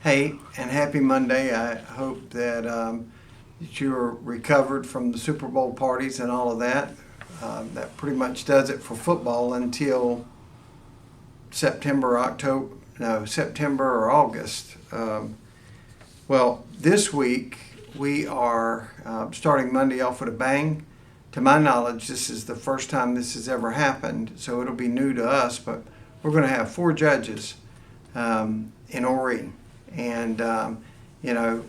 Hey, and happy Monday. I hope that you're recovered from the Super Bowl parties and all of that. That pretty much does it for football until September or August. Well, this week we are starting Monday off with a bang. To my knowledge, this is the first time this has ever happened, so it'll be new to us, but we're going to have 4 judges in Ori. And,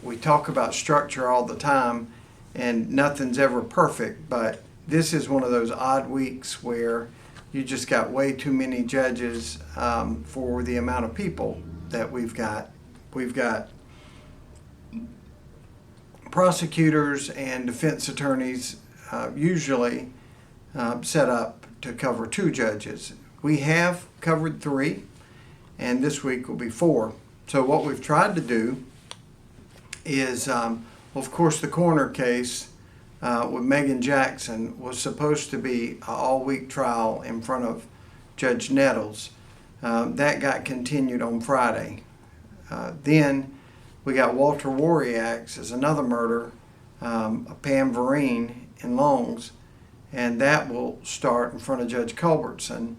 we talk about structure all the time, and nothing's ever perfect, but this is one of those odd weeks where you just got way too many judges for the amount of people that we've got. We've got prosecutors and defense attorneys usually set up to cover 2 judges. We have covered 3, and this week will be 4. So what we've tried to do is, of course, the coroner case with Megan Jackson was supposed to be an all-week trial in front of Judge Nettles. That got continued on Friday. Then we got Walter Wariak's as another murder, Pam Vereen in Longs, and that will start in front of Judge Culbertson.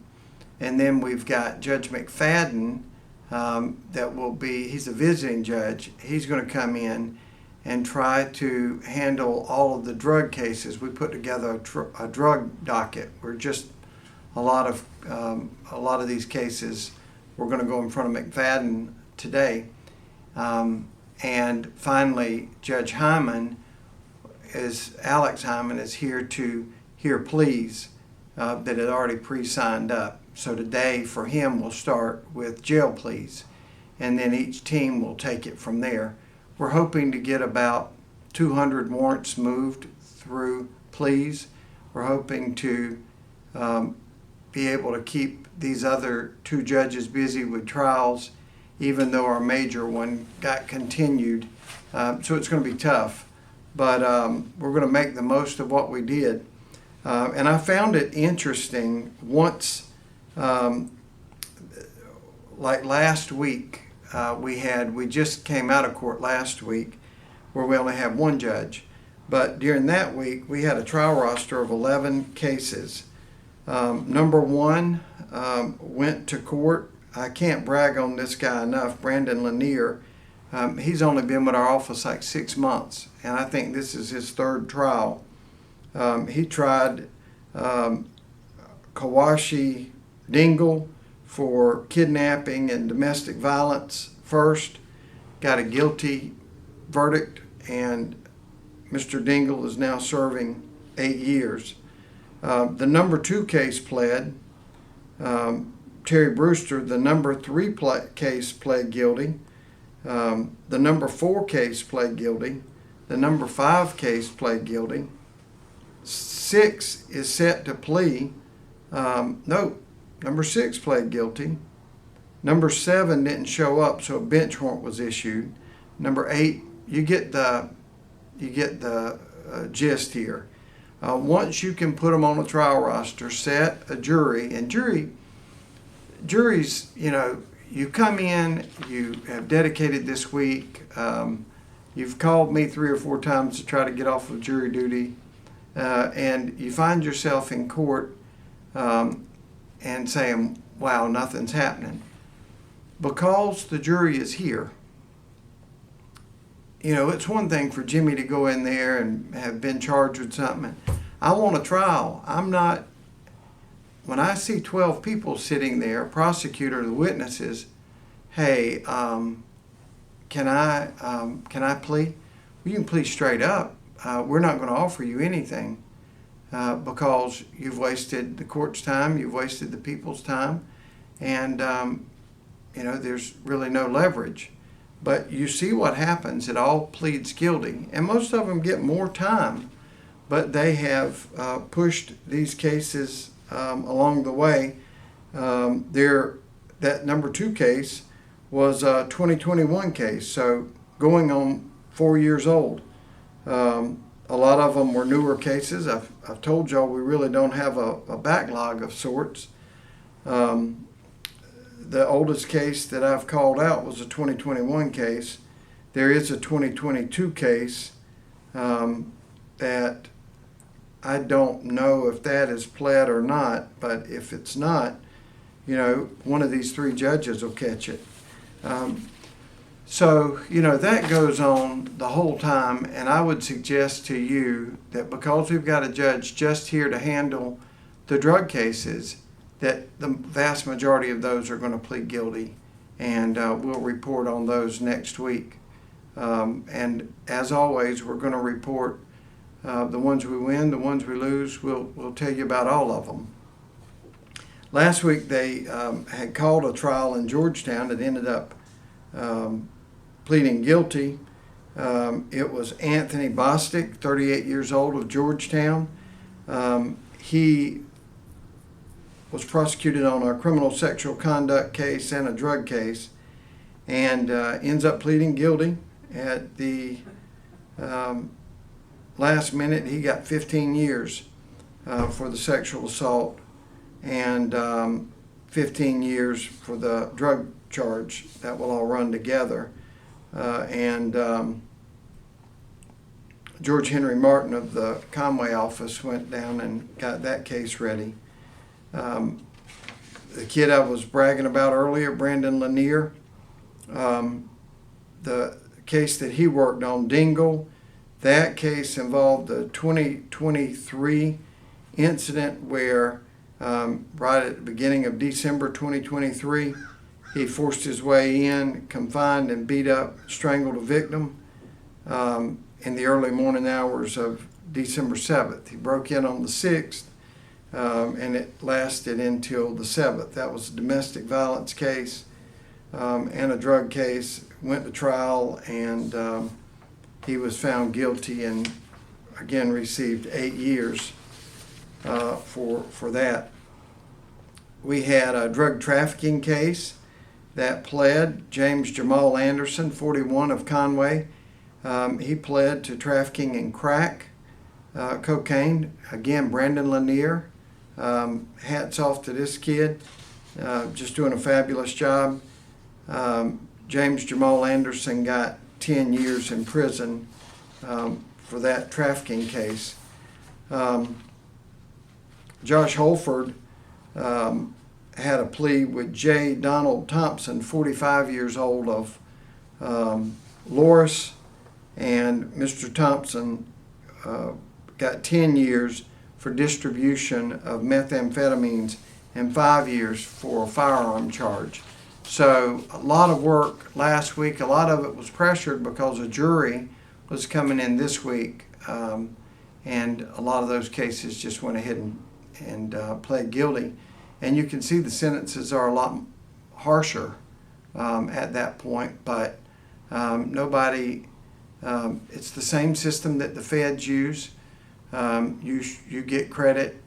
And then we've got Judge McFadden, he's a visiting judge. He's going to come in and try to handle all of the drug cases. We put together a drug docket. We're just a lot of these cases. We're going to go in front of McFadden today, and finally, Judge Alex Hyman is here to hear pleas that had already pre-signed up. So today for him we'll start with jail pleas, and then each team will take it from there. We're hoping to get about 200 warrants moved through pleas. We're hoping to be able to keep these other 2 judges busy with trials, even though our major one got continued. So it's going to be tough, but we're going to make the most of what we did. And I found it interesting once. Like last week, we just came out of court last week where we only had 1 judge. But during that week, we had a trial roster of 11 cases. Number 1 went to court. I can't brag on this guy enough, Brandon Lanier. He's only been with our office like 6 months, and I think this is his 3rd trial. He tried Kawashi Dingle for kidnapping and domestic violence first, got a guilty verdict, and Mr. Dingle is now serving 8 years. The number 2 case pled, Terry Brewster. The number 3 case pled guilty. The number 4 case pled guilty. The number 5 case pled guilty. 6 is set to plea. Number 6 pled guilty. Number 7 didn't show up, so a bench warrant was issued. Number 8, you get the gist here. Once you can put them on a trial roster, set a jury, and juries, you come in, you have dedicated this week. You've called me 3 or 4 times to try to get off of jury duty, and you find yourself in court and saying, wow, nothing's happening. Because the jury is here. It's one thing for Jimmy to go in there and have been charged with something. I want a trial. When I see 12 people sitting there, prosecutor, the witnesses, hey, can I plea? Well, you can plea straight up. We're not going to offer you anything. Because you've wasted the court's time, you've wasted the people's time, and there's really no leverage. But you see what happens. It all pleads guilty, and most of them get more time, but they have pushed these cases along the way. That number 2 case was a 2021 case, so going on 4 years old. A lot of them were newer cases. I've told y'all we really don't have a backlog of sorts. the oldest case that I've called out was a 2021 case. There is a 2022 case that I don't know if that is pled or not, but if it's not, one of these three judges will catch it. So, that goes on the whole time, and I would suggest to you that because we've got a judge just here to handle the drug cases, that the vast majority of those are going to plead guilty, and we'll report on those next week. And as always, we're going to report the ones we win, the ones we lose. We'll tell you about all of them. Last week they had called a trial in Georgetown that ended up pleading guilty. It was Anthony Bostic, 38 years old, of Georgetown. He was prosecuted on a criminal sexual conduct case and a drug case, and ends up pleading guilty. At the last minute, he got 15 years for the sexual assault and 15 years for the drug charge. That will all run together. George Henry Martin of the Conway office went down and got that case ready. The kid I was bragging about earlier, Brandon Lanier, the case that he worked on, Dingle, that case involved the 2023 incident where right at the beginning of December 2023, he forced his way in, confined and beat up, strangled a victim in the early morning hours of December 7th. He broke in on the 6th, and it lasted until the 7th. That was a domestic violence case and a drug case. Went to trial, and he was found guilty and again received 8 years for that. We had a drug trafficking case that pled. James Jamal Anderson, 41, of Conway. He pled to trafficking in crack cocaine. Again, Brandon Lanier. Hats off to this kid. Just doing a fabulous job. James Jamal Anderson got 10 years in prison for that trafficking case. Josh Holford had a plea with J. Donald Thompson, 45 years old, of Loris, and Mr. Thompson got 10 years for distribution of methamphetamines and 5 years for a firearm charge. So a lot of work last week. A lot of it was pressured because a jury was coming in this week, and a lot of those cases just went ahead and pled guilty. And you can see the sentences are a lot harsher at that point, but nobody, it's the same system that the feds use. You get credit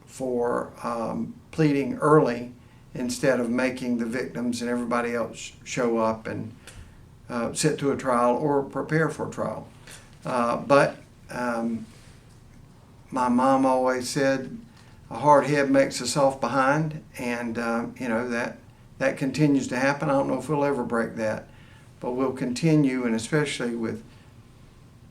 for pleading early instead of making the victims and everybody else show up and sit through a trial or prepare for a trial. But my mom always said, a hard head makes a soft behind, and that continues to happen. I don't know if we'll ever break that, but we'll continue, and especially with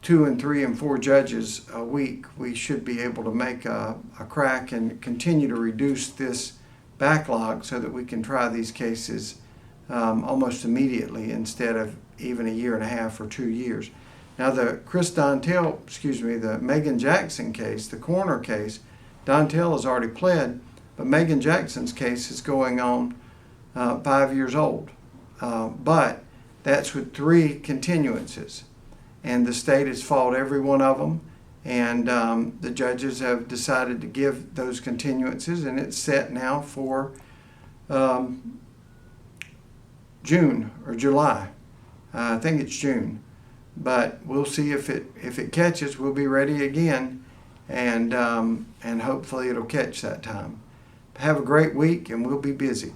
2 and 3 and 4 judges a week, we should be able to make a crack and continue to reduce this backlog so that we can try these cases almost immediately instead of even a year and a half or 2 years. Now the the Megan Jackson case, the coroner case, Dontel has already pled, but Megan Jackson's case is going on 5 years old. But that's with 3 continuances, and the state has fought every one of them, and the judges have decided to give those continuances, and it's set now for June or July. I think it's June, but we'll see if it catches. We'll be ready again, and hopefully it'll catch that time. Have a great week, and we'll be busy.